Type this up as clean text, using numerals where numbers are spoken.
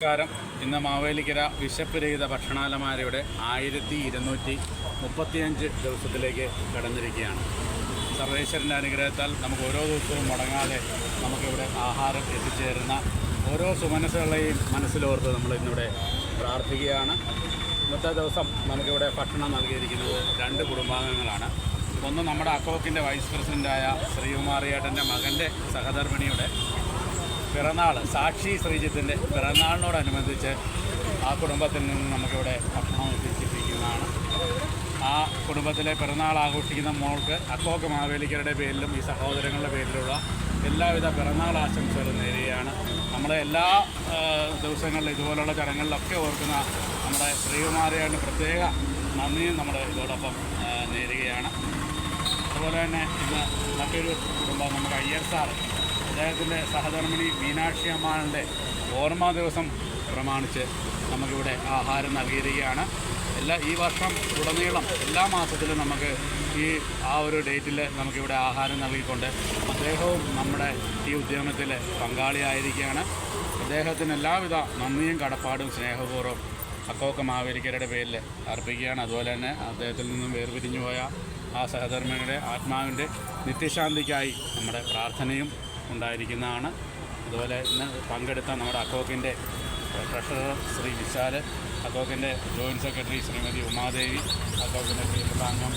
നമസ്കാരം. ഇന്ന് മാവേലിക്കര വിശപ്പ് രഹിത ഭക്ഷണാലമാരയുടെ 1235 ദിവസത്തിലേക്ക് കടന്നിരിക്കുകയാണ്. സർവേശ്വരൻ്റെ അനുഗ്രഹത്താൽ നമുക്ക് ഓരോ ദിവസവും മുടങ്ങാതെ നമുക്കിവിടെ ആഹാരം എത്തിച്ചേരുന്ന ഓരോ സുമനസ്സുകളെയും മനസ്സിലോർത്ത് നമ്മൾ ഇന്നിവിടെ പ്രാർത്ഥിക്കുകയാണ്. ഇന്നത്തെ ദിവസം നമുക്കിവിടെ ഭക്ഷണം നൽകിയിരിക്കുന്നത് 2 കുടുംബാംഗങ്ങളാണ്. ഒന്ന് നമ്മുടെ അക്കോക്കിൻ്റെ വൈസ് പ്രസിഡൻ്റായ ശ്രീകുമാറിയേട്ടൻ്റെ മകൻ്റെ സഹധർമ്മിണിയുടെ പിറന്നാൾ, സാക്ഷി ശ്രീജിത്തിൻ്റെ പിറന്നാളിനോടനുബന്ധിച്ച് ആ കുടുംബത്തിൽ നിന്ന് നമുക്കിവിടെ ഭക്ഷണം എത്തിച്ചിരിക്കുന്നതാണ്. ആ കുടുംബത്തിലെ പിറന്നാൾ ആഘോഷിക്കുന്ന മോൾക്ക് അക്കോക്ക് മാവേലിക്കരുടെ പേരിലും ഈ സഹോദരങ്ങളുടെ പേരിലുള്ള എല്ലാവിധ പിറന്നാൾ ആശംസകളും നേരുകയാണ്. നമ്മുടെ എല്ലാ ദിവസങ്ങളിലും ഇതുപോലുള്ള ചടങ്ങുകളിലൊക്കെ ഓർക്കുന്ന നമ്മുടെ ശ്രീകുമാറിയാണ് പ്രത്യേക നന്ദിയും നമ്മൾ ഇതോടൊപ്പം നേരുകയാണ്. അതുപോലെ തന്നെ ഇന്ന് മറ്റൊരു കുടുംബം നമുക്ക് അയ്യർ സാറ്, അദ്ദേഹത്തിൻ്റെ സഹധർമ്മിണി മീനാക്ഷി അമ്മാളുടെ ഓർമ്മ ദിവസം പ്രമാണിച്ച് നമുക്കിവിടെ ആഹാരം നൽകിയിരിക്കുകയാണ്. ഈ വർഷം ഉടനീളം എല്ലാ മാസത്തിലും നമുക്ക് ആ ഒരു ഡേറ്റിൽ നമുക്കിവിടെ ആഹാരം നൽകിക്കൊണ്ട് അദ്ദേഹവും നമ്മുടെ ഈ ഉദ്യമത്തിൽ പങ്കാളിയായിരിക്കുകയാണ്. അദ്ദേഹത്തിന് എല്ലാവിധ നന്ദിയും കടപ്പാടും സ്നേഹപൂർവ്വം അക്കോക്ക് മാവേലിക്കരുടെ പേരിൽ അർപ്പിക്കുകയാണ്. അതുപോലെ തന്നെ അദ്ദേഹത്തിൽ നിന്നും വേർപിരിഞ്ഞു പോയ ആ സഹധർമ്മിണിയുടെ ആത്മാവിൻ്റെ നിത്യശാന്തിക്കായി നമ്മുടെ പ്രാർത്ഥനയും ഉണ്ടായിരിക്കുന്നതാണ്. അതുപോലെ ഇന്ന് പങ്കെടുത്ത നമ്മുടെ അക്കോക്കിൻ്റെ ട്രഷറർ ശ്രീ വിശാൽ, അക്കോക്കിൻ്റെ ജോയിൻറ്റ് സെക്രട്ടറി ശ്രീമതി ഉമാദേവി, അക്കോക്കിൻ്റെ പ്രിയപ്പെട്ട അംഗം